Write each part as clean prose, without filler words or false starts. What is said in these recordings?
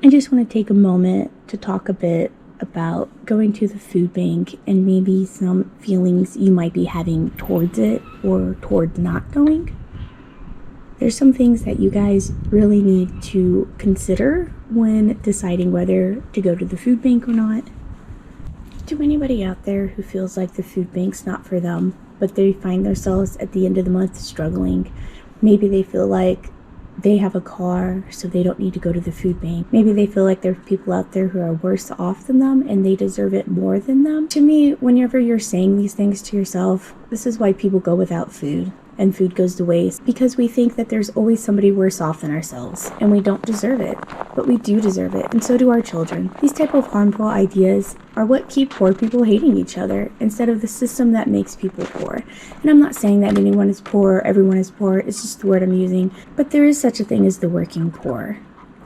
I just want to take a moment to talk a bit about going to the food bank and maybe some feelings you might be having towards it or towards not going. There's some things that you guys really need to consider when deciding whether to go to the food bank or not. To anybody out there who feels like the food bank's not for them, but they find themselves at the end of the month struggling, maybe they feel like they have a car, so they don't need to go to the food bank. Maybe they feel like there are people out there who are worse off than them and they deserve it more than them. To me, whenever you're saying these things to yourself, this is why people go without food and food goes to waste, because we think that there's always somebody worse off than ourselves and we don't deserve it. But we do deserve it, and so do our children. These type of harmful ideas are what keep poor people hating each other instead of the system that makes people poor. And I'm not saying that anyone is poor, everyone is poor, it's just the word I'm using, but there is such a thing as the working poor.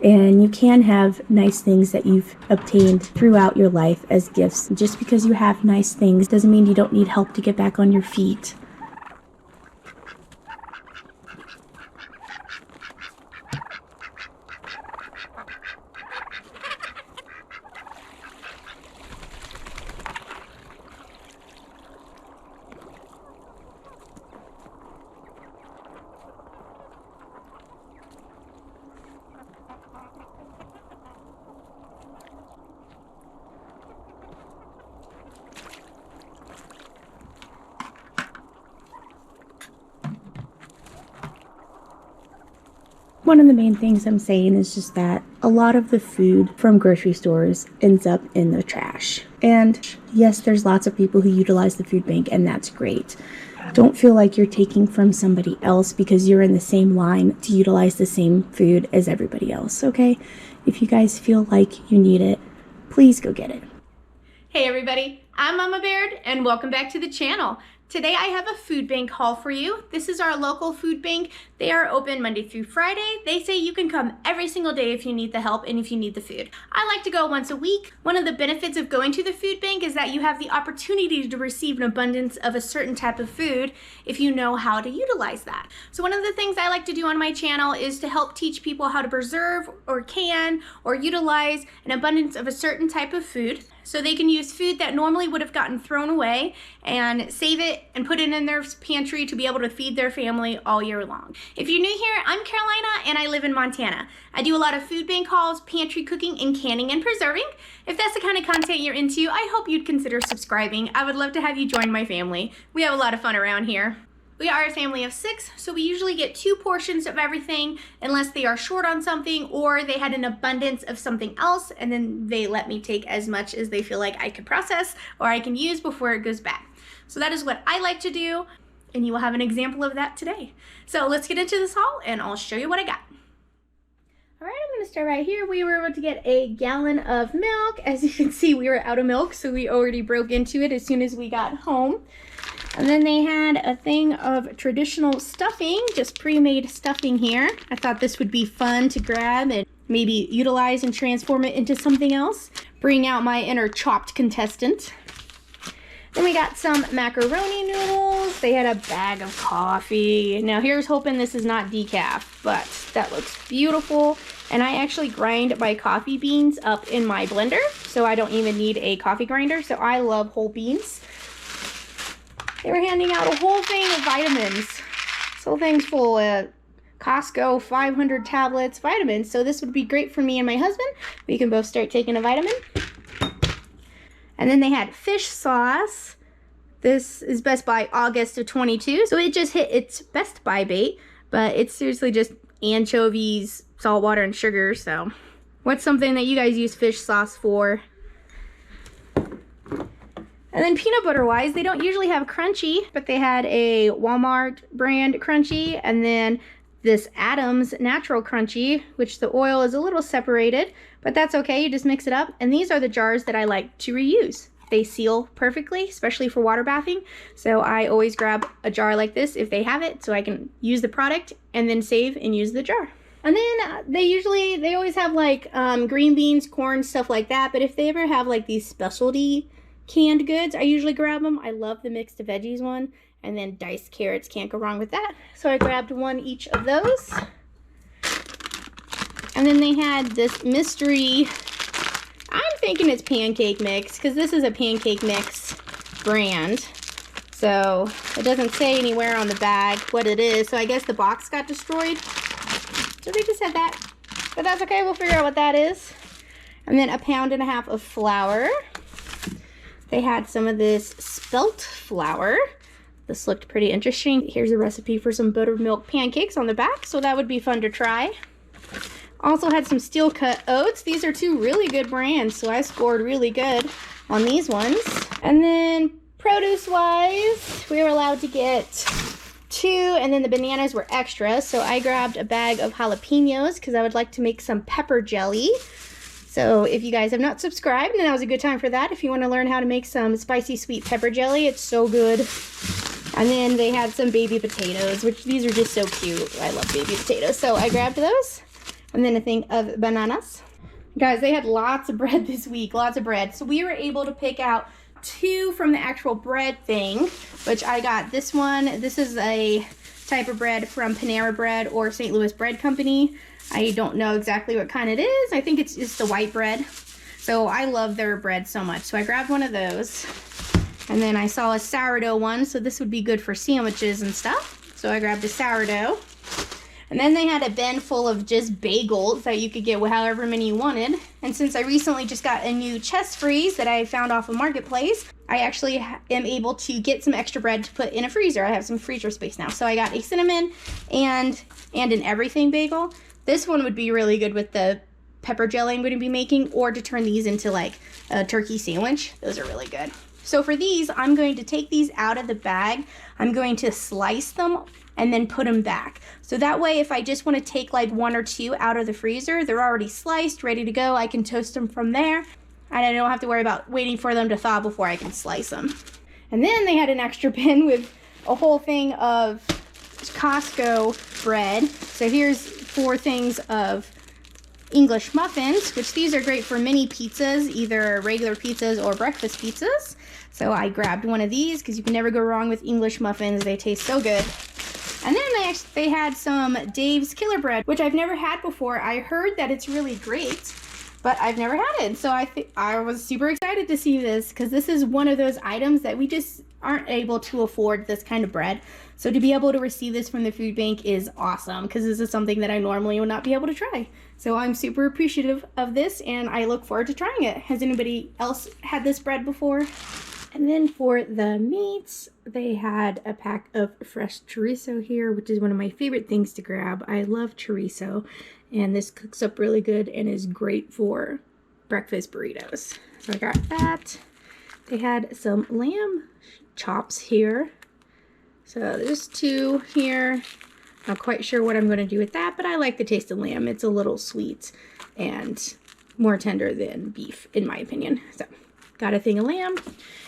And you can have nice things that you've obtained throughout your life as gifts. Just because you have nice things doesn't mean you don't need help to get back on your feet. One of the main things I'm saying is just that a lot of the food from grocery stores ends up in the trash. And yes, there's lots of people who utilize the food bank, and that's great. Don't feel like you're taking from somebody else because you're in the same line to utilize the same food as everybody else, okay? If you guys feel like you need it, please go get it. Hey everybody, I'm Mama Baird and welcome back to the channel. Today I have a food bank haul for you. This is our local food bank. They are open Monday through Friday. They say you can come every single day if you need the help and if you need the food. I like to go once a week. One of the benefits of going to the food bank is that you have the opportunity to receive an abundance of a certain type of food if you know how to utilize that. So one of the things I like to do on my channel is to help teach people how to preserve or can or utilize an abundance of a certain type of food, so they can use food that normally would have gotten thrown away and save it and put it in their pantry to be able to feed their family all year long. If you're new here, I'm Carolina and I live in Montana. I do a lot of food bank hauls, pantry cooking, and canning and preserving. If that's the kind of content you're into, I hope you'd consider subscribing. I would love to have you join my family. We have a lot of fun around here. We are a family of 6, so we usually get 2 portions of everything unless they are short on something or they had an abundance of something else, and then they let me take as much as they feel like I could process or I can use before it goes bad. So that is what I like to do, and you will have an example of that today. So let's get into this haul and I'll show you what I got. All right, I'm gonna start right here. We were able to get a gallon of milk. As you can see, we were out of milk, so we already broke into it as soon as we got home. And then they had a thing of traditional stuffing, just pre-made stuffing here. I thought this would be fun to grab and maybe utilize and transform it into something else. Bring out my inner chopped contestant. Then we got some macaroni noodles. They had a bag of coffee. Now here's hoping this is not decaf, but that looks beautiful. And I actually grind my coffee beans up in my blender, so I don't even need a coffee grinder. So I love whole beans. They were handing out a whole thing of vitamins. This whole thing's full of Costco 500 tablets vitamins. So this would be great for me and my husband. We can both start taking a vitamin. And then they had fish sauce. This is Best By August of 22. So it just hit its Best By date, but it's seriously just anchovies, salt water, and sugar. So what's something that you guys use fish sauce for? And then peanut butter wise, they don't usually have crunchy, but they had a Walmart brand crunchy and then this Adams natural crunchy, which the oil is a little separated, but that's okay, you just mix it up. And these are the jars that I like to reuse. They seal perfectly, especially for water bathing. So I always grab a jar like this if they have it, so I can use the product and then save and use the jar. And then they always have like green beans, corn, stuff like that. But if they ever have like these specialty canned goods, I usually grab them. I love the mixed veggies one. And then diced carrots, can't go wrong with that. So I grabbed one each of those. And then they had this mystery, I'm thinking it's pancake mix, because this is a pancake mix brand. So it doesn't say anywhere on the bag what it is. So I guess the box got destroyed. So they just had that. But that's okay, we'll figure out what that is. And then 1.5 pounds of flour. They had some of this spelt flour. This looked pretty interesting. Here's a recipe for some buttermilk pancakes on the back, so that would be fun to try. Also had some steel cut oats. These are 2 really good brands, so I scored really good on these ones. And then produce wise, we were allowed to get 2, and then the bananas were extra, so I grabbed a bag of jalapenos because I would like to make some pepper jelly. So if you guys have not subscribed, then that was a good time for that. If you want to learn how to make some spicy sweet pepper jelly, it's so good. And then they had some baby potatoes, which these are just so cute. I love baby potatoes, so I grabbed those. And then a thing of bananas. Guys, they had lots of bread this week, lots of bread. So we were able to pick out 2 from the actual bread thing, which I got this one. This is a type of bread from Panera Bread or St. Louis Bread Company. I don't know exactly what kind it is. I think it's just the white bread. So I love their bread so much. So I grabbed one of those. And then I saw a sourdough one, so this would be good for sandwiches and stuff. So I grabbed a sourdough. And then they had a bin full of just bagels that you could get however many you wanted. And since I recently just got a new chest freeze that I found off of Marketplace, I actually am able to get some extra bread to put in a freezer. I have some freezer space now. So I got a cinnamon and an everything bagel. This one would be really good with the pepper jelly I'm going to be making, or to turn these into like a turkey sandwich. Those are really good. So for these, I'm going to take these out of the bag. I'm going to slice them and then put them back. So that way, if I just want to take like 1 or 2 out of the freezer, they're already sliced, ready to go. I can toast them from there, and I don't have to worry about waiting for them to thaw before I can slice them. And then they had an extra bin with a whole thing of Costco bread. So here's 4 things of English muffins, which these are great for mini pizzas, either regular pizzas or breakfast pizzas. So I grabbed one of these because you can never go wrong with English muffins. They taste so good. And then they had some Dave's Killer Bread, which I've never had before. I heard that it's really great, but I've never had it. So I was super excited to see this, because this is one of those items that we just aren't able to afford, this kind of bread. So to be able to receive this from the food bank is awesome, because this is something that I normally would not be able to try. So I'm super appreciative of this, and I look forward to trying it. Has anybody else had this bread before? And then for the meats, they had a pack of fresh chorizo here, which is one of my favorite things to grab. I love chorizo, and this cooks up really good and is great for breakfast burritos. So I got that. They had some lamb chops here. So there's 2 here. Not quite sure what I'm going to do with that, but I like the taste of lamb. It's a little sweet and more tender than beef, in my opinion. So got a thing of lamb.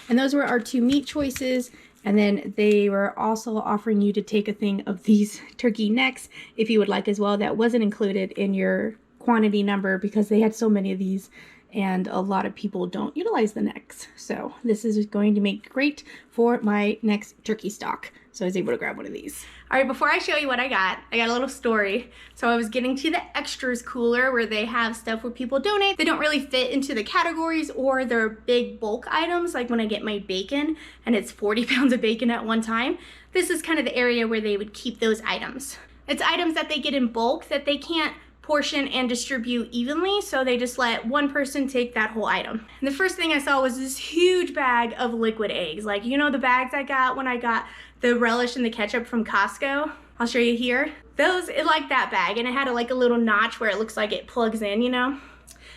And those were our 2 meat choices. And then they were also offering you to take a thing of these turkey necks if you would like as well. That wasn't included in your quantity number because they had so many of these, and a lot of people don't utilize the necks. So this is going to make great for my next turkey stock. So I was able to grab one of these. All right, before I show you what I got a little story. So I was getting to the extras cooler where they have stuff where people donate. They don't really fit into the categories, or they're big bulk items, like when I get my bacon and it's 40 pounds of bacon at one time. This is kind of the area where they would keep those items. It's items that they get in bulk that they can't portion and distribute evenly, so they just let one person take that whole item. And the first thing I saw was this huge bag of liquid eggs. Like, you know the bags I got when I got the relish and the ketchup from Costco? I'll show you here. Those, it like that bag, and it had a little notch where it looks like it plugs in, you know?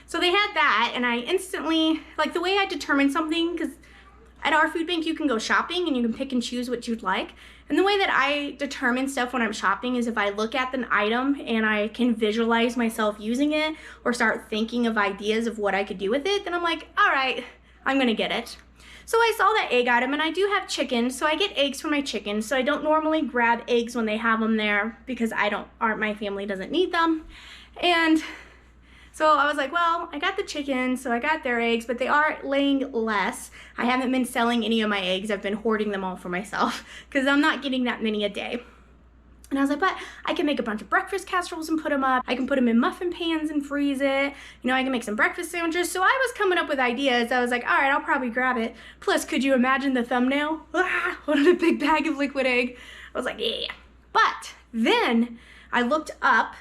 So they had that, and I instantly, like the way I determine something, because at our food bank you can go shopping and you can pick and choose what you'd like. And the way that I determine stuff when I'm shopping is if I look at an item and I can visualize myself using it or start thinking of ideas of what I could do with it, then I'm like, all right, I'm gonna get it. So I saw that egg item, and I do have chicken, so I get eggs for my chicken. So I don't normally grab eggs when they have them there because my family doesn't need them. And so I was like, well, I got the chicken, so I got their eggs, but they are laying less. I haven't been selling any of my eggs. I've been hoarding them all for myself because I'm not getting that many a day. And I was like, but I can make a bunch of breakfast casseroles and put them up. I can put them in muffin pans and freeze it. You know, I can make some breakfast sandwiches. So I was coming up with ideas. I was like, all right, I'll probably grab it. Plus, could you imagine the thumbnail? What a big bag of liquid egg. I was like, yeah. But then I looked up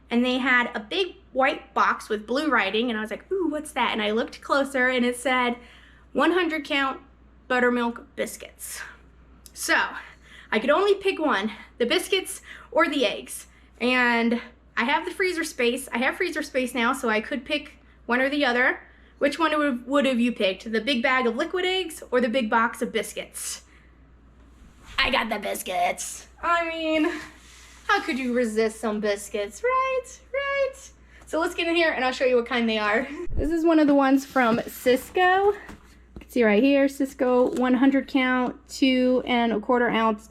and they had a big white box with blue writing. And I was like, ooh, what's that? And I looked closer and it said 100 count buttermilk biscuits. So I could only pick one, the biscuits or the eggs. And I have the freezer space. I have freezer space now, so I could pick one or the other. Which one would have you picked? The big bag of liquid eggs or the big box of biscuits? I got the biscuits. I mean, how could you resist some biscuits, right? Right? So let's get in here and I'll show you what kind they are. This is one of the ones from Cisco. See right here, Cisco 100 count, 2 1/4 ounce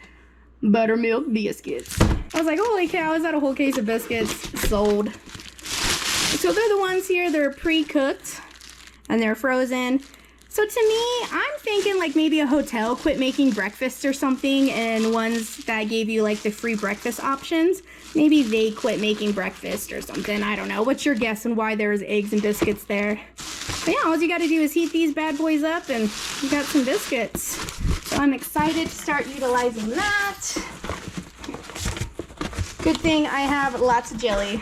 buttermilk biscuits. I was like, holy cow, is that a whole case of biscuits? Sold. So they're the ones here, they're pre-cooked and they're frozen. So to me, I'm thinking like maybe a hotel quit making breakfast or something, and ones that gave you like the free breakfast options, maybe they quit making breakfast or something. I don't know. What's your guess on why there's eggs and biscuits there? But yeah, all you got to do is heat these bad boys up and you got some biscuits. So I'm excited to start utilizing that. Good thing I have lots of jelly.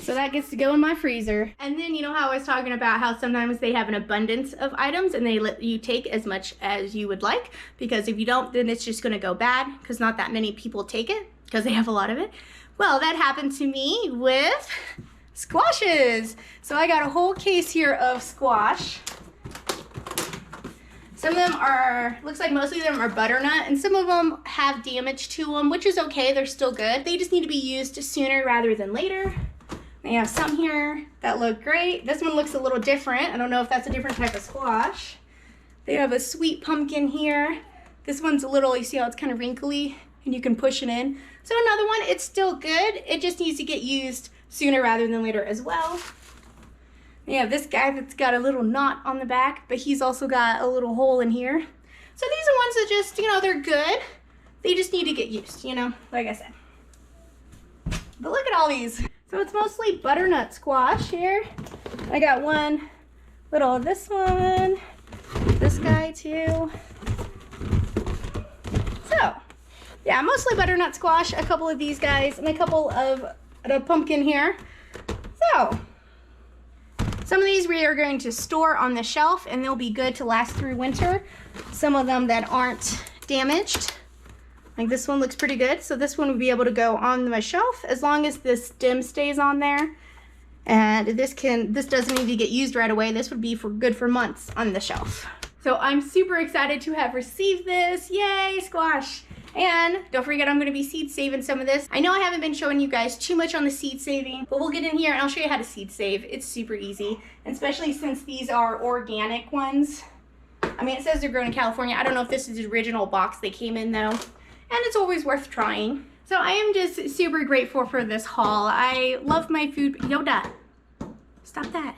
So that gets to go in my freezer. And then, you know how I was talking about how sometimes they have an abundance of items and they let you take as much as you would like, because if you don't, then it's just gonna go bad because not that many people take it because they have a lot of it. Well, that happened to me with squashes. So I got a whole case here of squash. Some of them are, looks like most of them are butternut, and some of them have damage to them, which is okay, they're still good. They just need to be used sooner rather than later. They have some here that look great. This one looks a little different. I don't know if that's a different type of squash. They have a sweet pumpkin here. This one's a little, you see how it's kind of wrinkly and you can push it in. So another one, it's still good. It just needs to get used sooner rather than later as well. They have this guy that's got a little knot on the back, but he's also got a little hole in here. So these are ones that just, you know, they're good. They just need to get used, you know, like I said. But look at all these. So it's mostly butternut squash here. I got one little of this one, this guy too. So yeah, mostly butternut squash, a couple of these guys, and a couple of the pumpkin here. So some of these we are going to store on the shelf and they'll be good to last through winter. Some of them that aren't damaged. Like this one looks pretty good, so this one will be able to go on my shelf as long as this stem stays on there. And this doesn't need to get used right away. This would be good for months on the shelf. So I'm super excited to have received this. Yay, squash. And don't forget, I'm gonna be seed saving some of this. I know I haven't been showing you guys too much on the seed saving, but we'll get in here and I'll show you how to seed save. It's super easy, and especially since these are organic ones. I mean, it says they're grown in California. I don't know if this is the original box they came in though. And it's always worth trying. So I am just super grateful for this haul. I love my food. Yoda, stop that.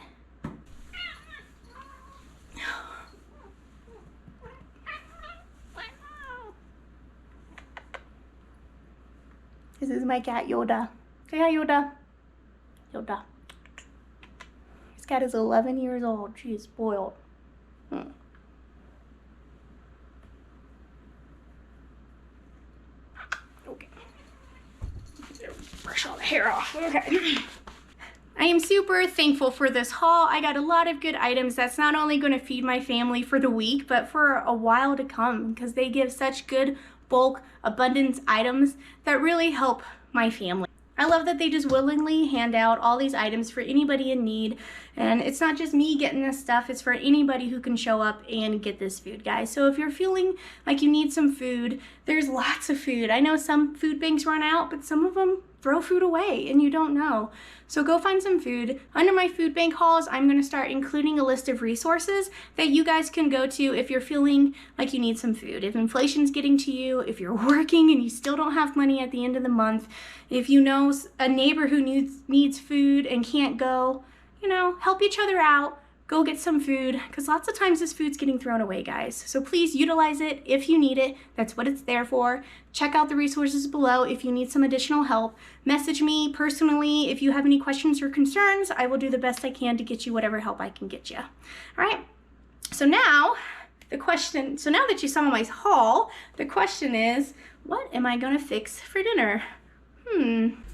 This is my cat, Yoda. Say hi, Yoda. Yoda. This cat is 11 years old. She is spoiled. Okay. Brush all the hair off. Okay. I am super thankful for this haul. I got a lot of good items that's not only going to feed my family for the week, but for a while to come, because they give such good bulk abundance items that really help my family. I love that they just willingly hand out all these items for anybody in need, and it's not just me getting this stuff, it's for anybody who can show up and get this food, guys. So if you're feeling like you need some food, there's lots of food. I know some food banks run out, but some of them throw food away and you don't know. So go find some food. Under my food bank hauls, I'm going to start including a list of resources that you guys can go to if you're feeling like you need some food. If inflation's getting to you, if you're working and you still don't have money at the end of the month, if you know a neighbor who needs food and can't go, you know, help each other out. go get some food, because lots of times this food's getting thrown away, guys. So please utilize it if you need it. That's what it's there for. Check out the resources below if you need some additional help. Message me personally if you have any questions or concerns. I will do the best I can to get you whatever help I can get you. All right, so now that you saw my haul, the question is, what am I gonna fix for dinner?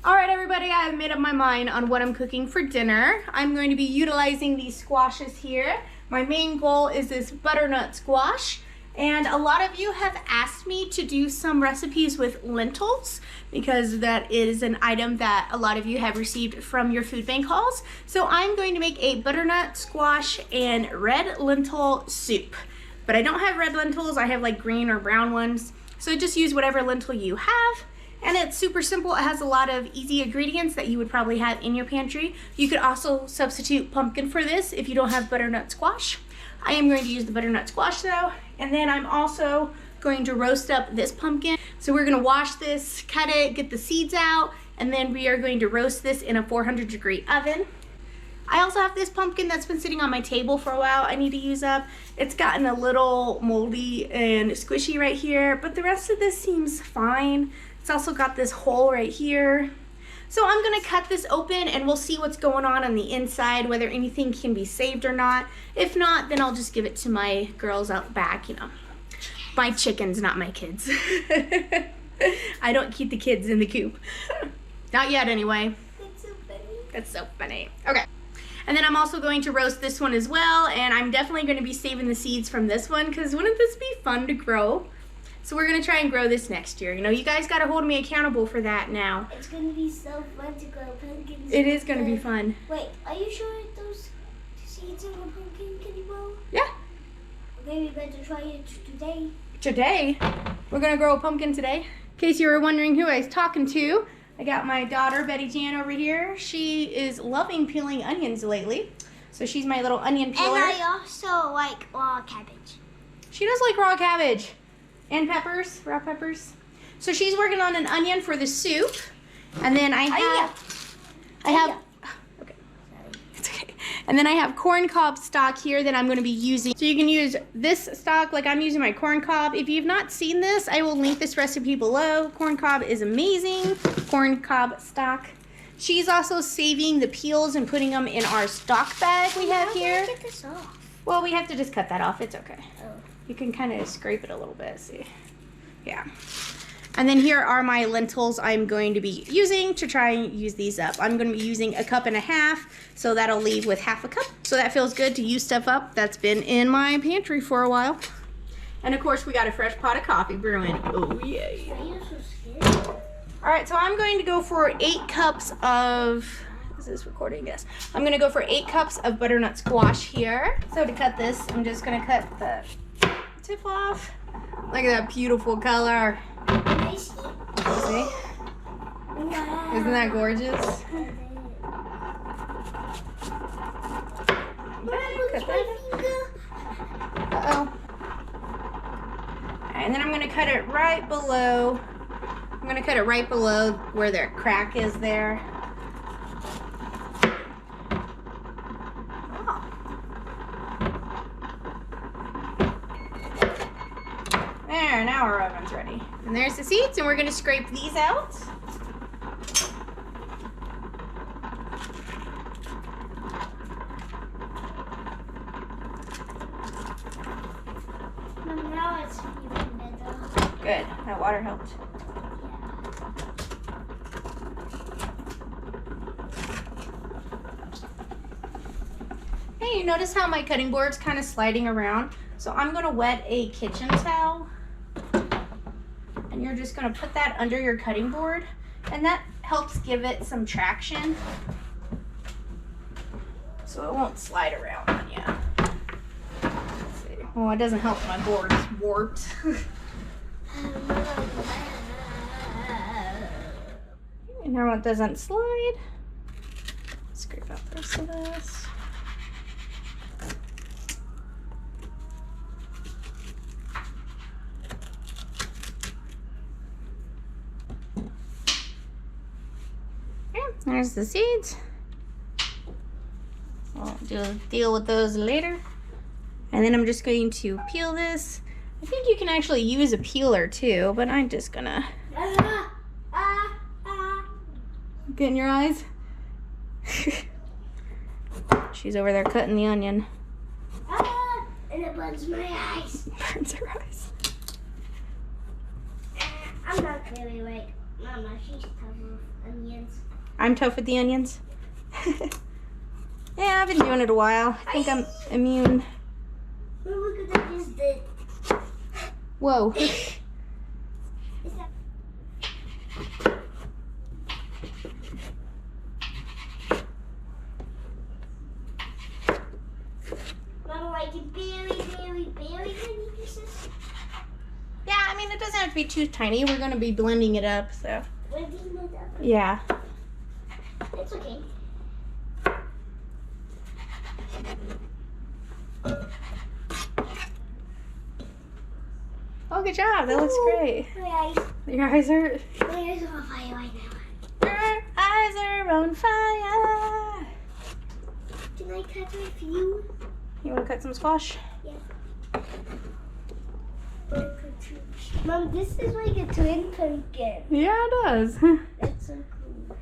All right, everybody, I have made up my mind on what I'm cooking for dinner. I'm going to be utilizing these squashes here. My main goal is this butternut squash. And a lot of you have asked me to do some recipes with lentils because that is an item that a lot of you have received from your food bank hauls. So I'm going to make a butternut squash and red lentil soup. But I don't have red lentils, I have like green or brown ones. So just use whatever lentil you have. And it's super simple. It has a lot of easy ingredients that you would probably have in your pantry. You could also substitute pumpkin for this if you don't have butternut squash. I am going to use the butternut squash though. And then I'm also going to roast up this pumpkin. So we're gonna wash this, cut it, get the seeds out, and then we are going to roast this in a 400-degree oven. I also have this pumpkin that's been sitting on my table for a while I need to use up. It's gotten a little moldy and squishy right here, but the rest of this seems fine. It's also got this hole right here. So I'm gonna cut this open and we'll see what's going on the inside, whether anything can be saved or not. If not, then I'll just give it to my girls out back, you know. My chickens, not my kids. I don't keep the kids in the coop. Not yet anyway. That's so funny. That's so funny. Okay. And then I'm also going to roast this one as well, and I'm definitely gonna be saving the seeds from this one because wouldn't this be fun to grow? So we're gonna try and grow this next year. You know, you guys gotta hold me accountable for that now. It's gonna be so fun to grow pumpkins. It is gonna be fun. Wait, are you sure those seeds in the pumpkin can grow? Yeah. Okay, we better try it today. Today? We're gonna grow a pumpkin today. In case you were wondering who I was talking to, I got my daughter, Betty Jan, over here. She is loving peeling onions lately. So she's my little onion peeler. And I also like raw cabbage. She does like raw cabbage. And peppers, raw peppers. So she's working on an onion for the soup. And then I have, okay, it's okay. And then I have corn cob stock here that I'm gonna be using. So you can use this stock like I'm using my corn cob. If you've not seen this, I will link this recipe below. Corn cob is amazing, corn cob stock. She's also saving the peels and putting them in our stock bag we have here. Get this off. Well, we have to just cut that off, it's okay. Oh. You can kind of scrape it a little bit, see? Yeah. And then here are my lentils I'm going to be using to try and use these up. I'm going to be using 1.5 cups, so that'll leave with 1/2 cup. So that feels good to use stuff up that's been in my pantry for a while. And of course, we got a fresh pot of coffee brewing. Oh, yay. Why are you so scared? All right, so I'm going to go for 8 cups of, is this recording? Yes. I'm going to go for 8 cups of butternut squash here. So to cut this, I'm just going to cut the tip off. Look at that beautiful color. I see. See? Wow. Isn't that gorgeous? Look, my finger. Uh-oh. And then I'm going to cut it right below. I'm going to cut it right below where their crack is there. There, now our oven's ready. And there's the seeds, and we're gonna scrape these out. Now it's even better. Good, that water helped. Hey, you notice how my cutting board's kind of sliding around? So I'm gonna wet a kitchen towel. And you're just gonna put that under your cutting board, and that helps give it some traction so it won't slide around on you. Let's see. Well, it doesn't help my board's warped. And now it doesn't slide. Scrape out the rest of this. There's the seeds. I'll deal with those later. And then I'm just going to peel this. I think you can actually use a peeler too, but I'm just gonna get in your eyes. She's over there cutting the onion. And it burns my eyes. Burns her eyes. I'm not really like Mama. She's tough with onions. I'm tough with the onions. Yeah, I've been doing it a while. I think I'm immune. Look at that just did. Whoa. Mama, like very tiny pieces. Yeah, I mean, it doesn't have to be too tiny. We're going to be blending it up, so. Blending it up. Yeah. It's okay. Oh, good job. That looks great. My eyes. Your eyes are... My eyes are on fire right now. Your eyes are on fire. Can I cut a few? You want to cut some squash? Yeah. Mom, this is like a twin pumpkin. Yeah, it does. That's so cool.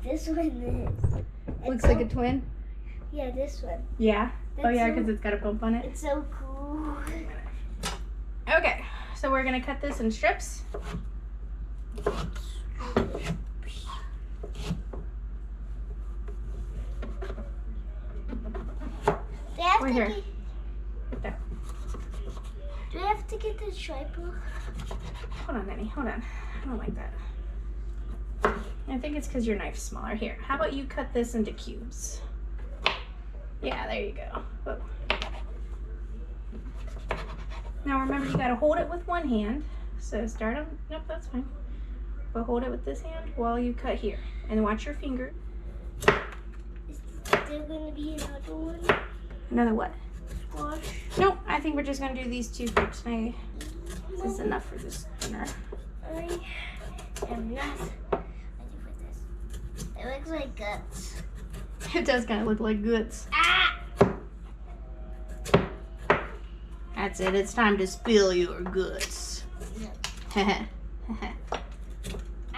This one is. Looks so, like a twin. Yeah, this one. Yeah. Oh, yeah, so- because it's got a bump on it. It's so cool. Okay, so we're going to cut this in strips. Do I have Right to here. get, There. do I have to get the tripod? Hold on, Nanny. Hold on. I don't like that. I think it's because your knife's smaller. Here, how about you cut this into cubes? Yeah, there you go. Whoa. Now remember, you gotta hold it with one hand. So start on, nope, that's fine. But hold it with this hand while you cut here. And watch your finger. Is there going to be another one? Another what? Squash? Nope, I think we're just gonna do these two for today. This is enough for this dinner. I am not ready for this. It looks like guts. It does kind of look like guts. Ah! That's it, it's time to spill your guts. I'm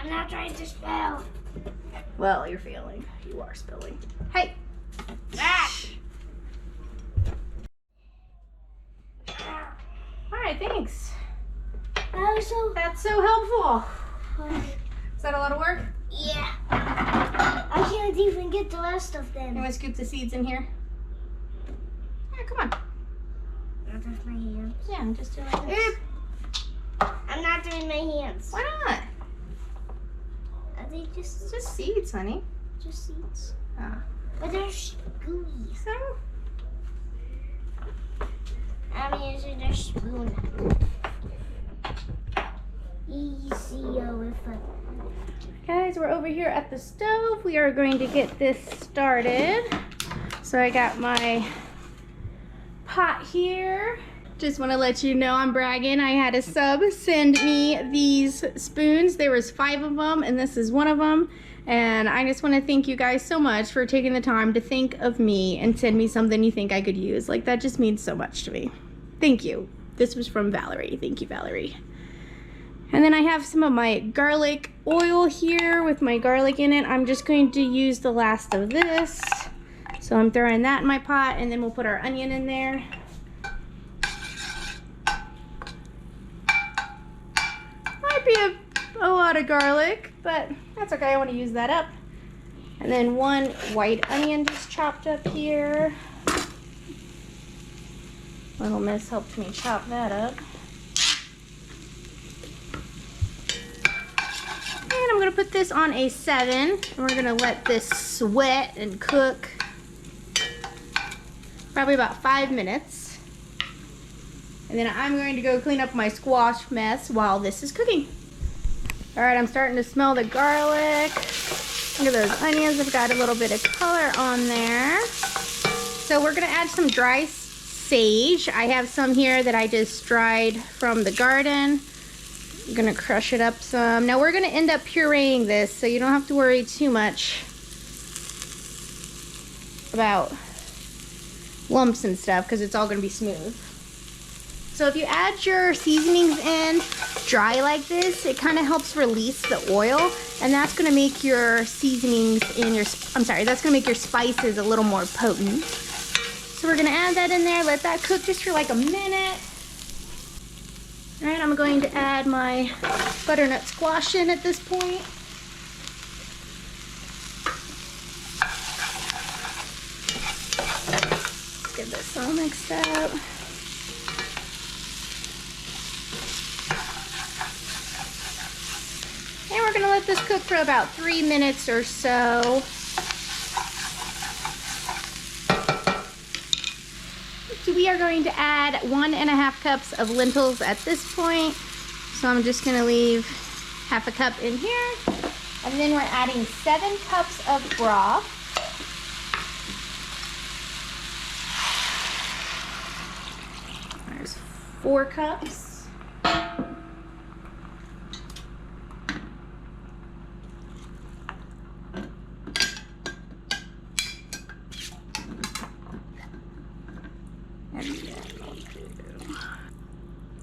not trying to spell. Well, you're failing. You are spilling. Hey! Ah! Alright, thanks. Also, That's so helpful. oh, Is that a lot of work? yeah. I can't even get the rest of You them. want to scoop the seeds in here? Yeah, come on. Not with my hands. Yeah, just do like this. I'm not doing my hands. Why not? Are they It's just seeds, honey. just seeds? Ah. But they're gooey. So, I'm using their spoon. Easy with a... guys, we're over here at the stove. We are going to get this started. So I got my pot here. Just want to let you know I'm bragging. I had a sub send me these spoons. There was 5 of them and this is one of them. And I just want to thank you guys so much for taking the time to think of me and send me something you think I could use. Like, that just means so much to me. Thank you. This was from Valerie. Thank you, Valerie. And then I have some of my garlic oil here with my garlic in it. I'm just going to use the last of this. So I'm throwing that in my pot and then we'll put our onion in there. Might be a lot of garlic, but that's okay. I want to use that up. And then 1 white onion just chopped up here. Little Miss helped me chop that up. And I'm gonna put this on a 7, and we're gonna let this sweat and cook probably about 5 minutes. And then I'm going to go clean up my squash mess while this is cooking. All right, I'm starting to smell the garlic. Look at those onions, they've got a little bit of color on there. So we're gonna add some dry sage. I have some here that I just dried from the garden. I'm gonna crush it up some. Now we're gonna end up pureeing this, so you don't have to worry too much about lumps and stuff because it's all going to be smooth. So if you add your seasonings in dry like this, it kind of helps release the oil, and that's going to make your seasonings in your, that's going to make your spices a little more potent. So we're going to add that in there, let that cook just for like a minute. All right, I'm going to add my butternut squash in at this point. Get this all mixed up. And we're gonna let this cook for about 3 minutes or so. So we are going to add 1.5 cups of lentils at this point. So I'm just gonna leave half a cup in here. And then we're adding 7 cups of broth. There's 4 cups.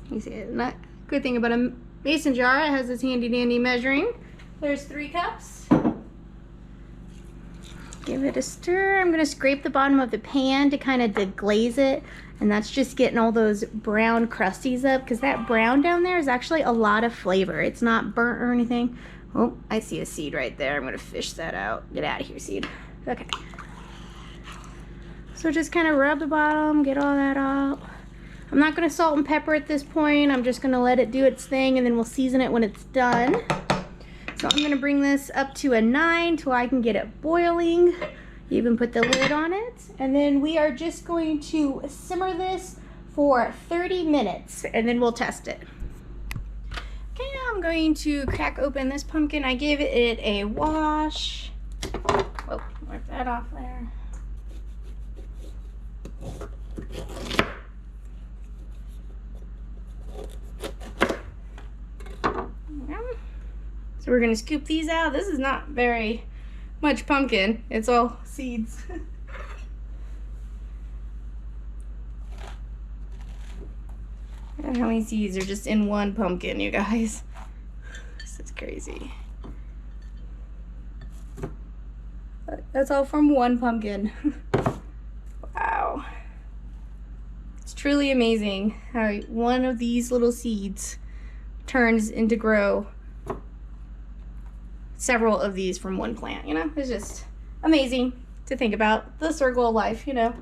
You see, not good thing about a mason jar, it has this handy dandy measuring. There's 3 cups. Give it a stir. I'm gonna scrape the bottom of the pan to kind of deglaze it, and that's just getting all those brown crusties up, because that brown down there is actually a lot of flavor. It's not burnt or anything. Oh, I see a seed right there. I'm gonna fish that out. Get out of here, seed. Okay. So just kind of rub the bottom, get all that out. I'm not gonna salt and pepper at this point. I'm just gonna let it do its thing, and then we'll season it when it's done. So I'm gonna bring this up to a 9 till I can get it boiling. Even put the lid on it. And then we are just going to simmer this for 30 minutes, and then we'll test it. Okay, now I'm going to crack open this pumpkin. I gave it a wash. Oh, wipe that off there. So we're gonna scoop these out. This is not very much pumpkin. It's all seeds. And how many seeds are just in one pumpkin, you guys? This is crazy. But that's all from one pumpkin. Wow. It's truly amazing how one of these little seeds turns into grow several of these from one plant, you know? It's just amazing to think about the circle of life, you know,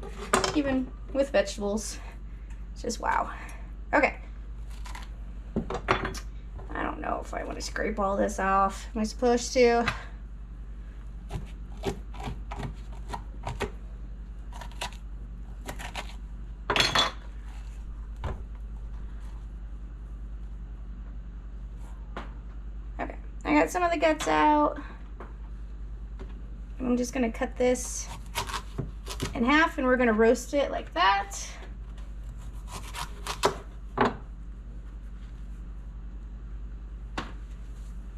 even with vegetables. It's just wow. Okay. I don't know if I want to scrape all this off. Am I supposed to? I got some of the guts out. I'm just gonna cut this in half, and we're gonna roast it like that.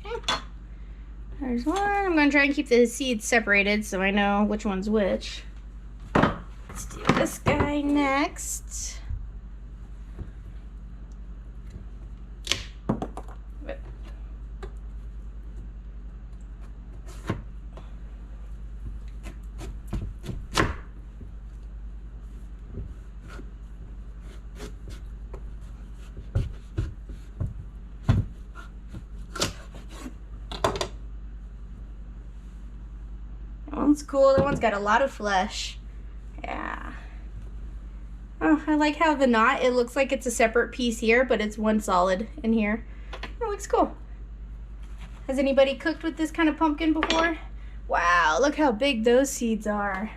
Okay. There's one. I'm gonna try and keep the seeds separated so I know which one's which. Let's do this guy next. That one's cool. That one's got a lot of flesh. Yeah. Oh, I like how the knot, it looks like it's a separate piece here, but it's one solid in here. It looks cool. Has anybody cooked with this kind of pumpkin before? Wow, look how big those seeds are.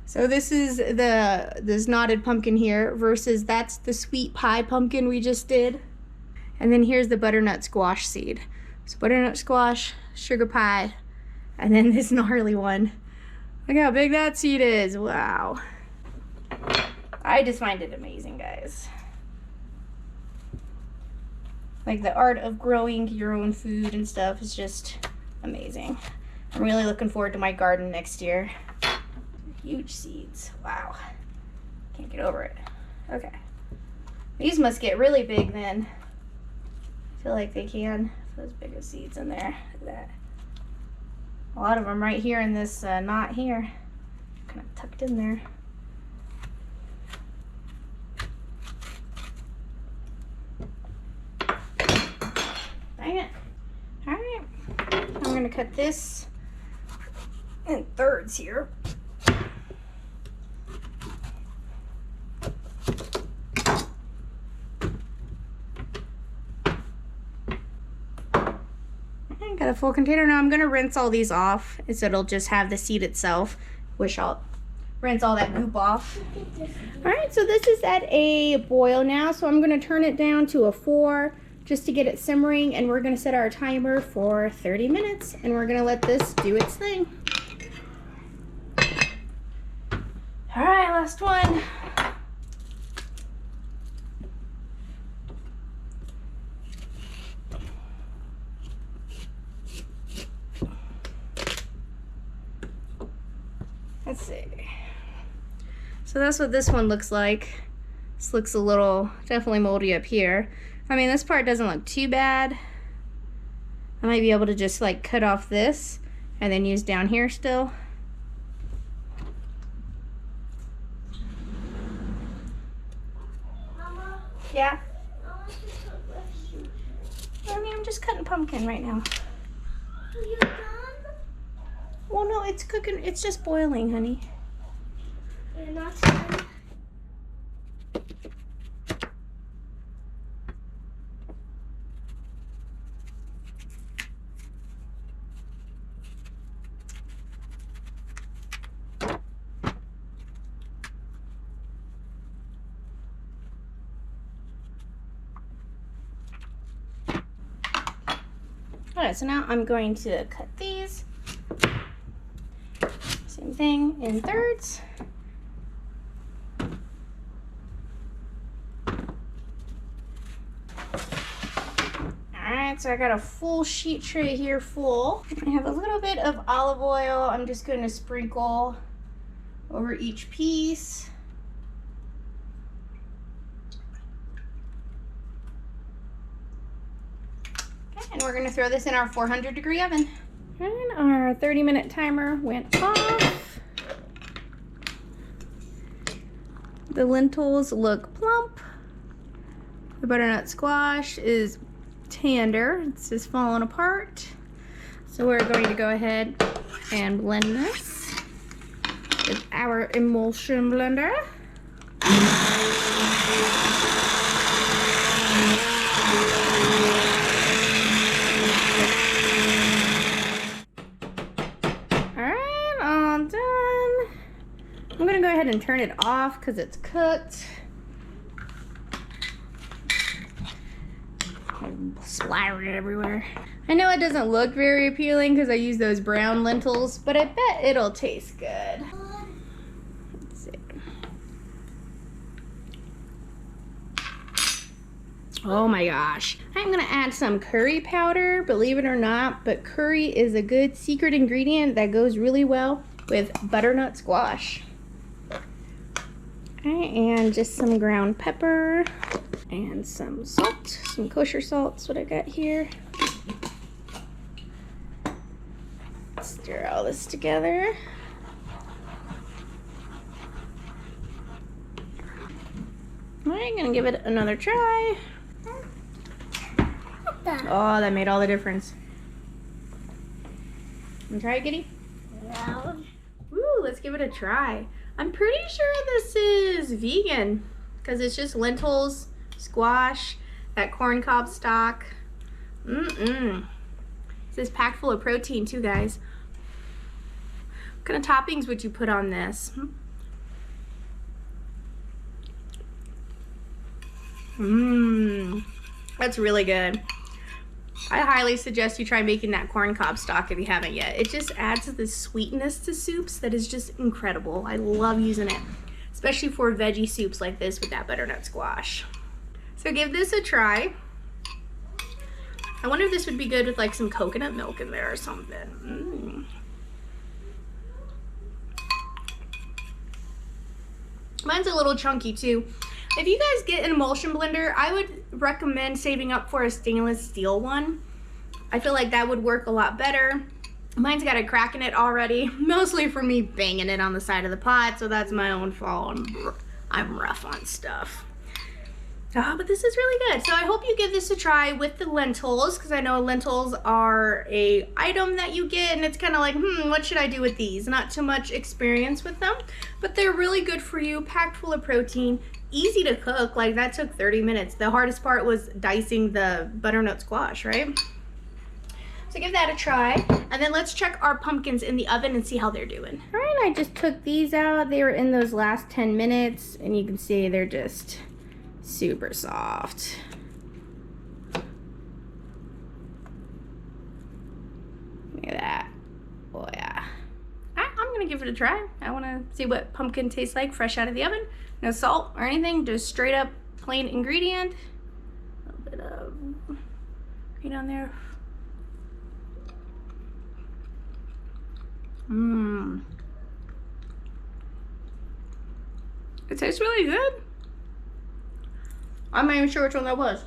So this is this knotted pumpkin here versus that's the sweet pie pumpkin we just did. And then here's the butternut squash seed. So butternut squash, sugar pie, and then this gnarly one. Look how big that seed is. Wow. I just find it amazing, guys. Like the art of growing your own food and stuff is just amazing. I'm really looking forward to my garden next year. Huge seeds. Wow. Can't get over it. Okay. These must get really big then. I feel like they can. Those big as seeds in there. Look at that. A lot of them right here in this knot here. Kind of tucked in there. Dang it. Alright. I'm going to cut this in thirds here. Got a full container. Now I'm going to rinse all these off so it'll just have the seed itself, which I'll rinse all that goop off. Alright, so this is at a boil now, so I'm going to turn it down to a 4 just to get it simmering, and we're going to set our timer for 30 minutes, and we're going to let this do its thing. Alright, last one. Let's see. So that's what this one looks like. This looks a little, definitely moldy up here. I mean, this part doesn't look too bad. I might be able to just like cut off this and then use down here still. Mama, Yeah. I want to cook lettuce. I mean, I'm just cutting pumpkin right now. Are you done? Well, no, it's cooking. It's just boiling, honey. You're not done. Alright, so now I'm going to cut these. Same thing in thirds. Alright, so I got a full sheet tray here full. I have a little bit of olive oil. I'm just going to sprinkle over each piece. Okay, and we're going to throw this in our 400-degree oven. And our 30-minute timer went off. The lentils look plump. The butternut squash is tender. It's just falling apart. So we're going to go ahead and blend this with our emulsion blender. Alright, all done. I'm gonna go ahead and turn it off because it's cooked. Splattering it everywhere. I know it doesn't look very appealing because I use those brown lentils, but I bet it'll taste good. Let's see. Oh my gosh. I'm gonna add some curry powder, believe it or not, but curry is a good secret ingredient that goes really well with butternut squash. Okay, and just some ground pepper and some salt, some kosher salt. That's what I got here. Stir all this together. I'm gonna give it another try. Oh, that made all the difference. You try it, Giddy? No. Woo, let's give it a try. I'm pretty sure this is vegan because it's just lentils, squash, that corn cob stock. This is packed full of protein too, guys. What kind of toppings would you put on this? That's really good. I highly suggest you try making that corn cob stock if you haven't yet. It just adds this sweetness to soups that is just incredible. I love using it, especially for veggie soups like this with that butternut squash. So give this a try. I wonder if this would be good with like some coconut milk in there or something. Mine's a little chunky too. If you guys get an emulsion blender, I would recommend saving up for a stainless steel one. I feel like that would work a lot better. Mine's got a crack in it already, mostly for me banging it on the side of the pot, so that's my own fault. I'm rough on stuff. But this is really good. So I hope you give this a try with the lentils, because I know lentils are a item that you get, and it's kind of like, what should I do with these? Not too much experience with them, but they're really good for you, packed full of protein, easy to cook. Like, that took 30 minutes. The hardest part was dicing the butternut squash, right? So give that a try, and then let's check our pumpkins in the oven and see how they're doing. All right, I just took these out. They were in those last 10 minutes, and you can see they're just super soft. Look at that. Oh yeah. I'm gonna give it a try. I wanna see what pumpkin tastes like fresh out of the oven. No salt or anything, just straight up plain ingredient. A little bit of green on there. It tastes really good. I'm not even sure which one that was.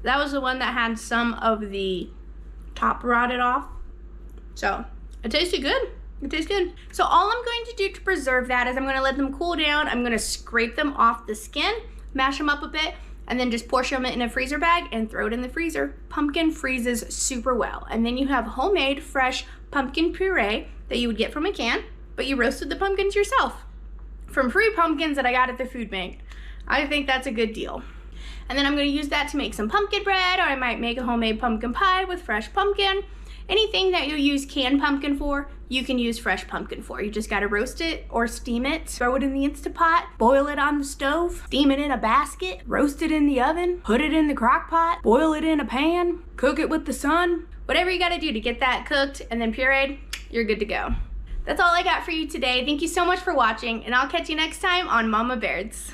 That was the one that had some of the top rotted off. So it tasted good. It tastes good. So all I'm going to do to preserve that is I'm going to let them cool down. I'm going to scrape them off the skin, mash them up a bit, and then just portion them in a freezer bag and throw it in the freezer. Pumpkin freezes super well. And then you have homemade fresh pumpkin puree that you would get from a can, but you roasted the pumpkins yourself from free pumpkins that I got at the food bank. I think that's a good deal. And then I'm gonna use that to make some pumpkin bread, or I might make a homemade pumpkin pie with fresh pumpkin. Anything that you use canned pumpkin for, you can use fresh pumpkin for. You just gotta roast it or steam it, throw it in the Instant Pot, boil it on the stove, steam it in a basket, roast it in the oven, put it in the crock pot, boil it in a pan, cook it with the sun. Whatever you gotta do to get that cooked and then pureed, you're good to go. That's all I got for you today. Thank you so much for watching, and I'll catch you next time on Mama Baird's.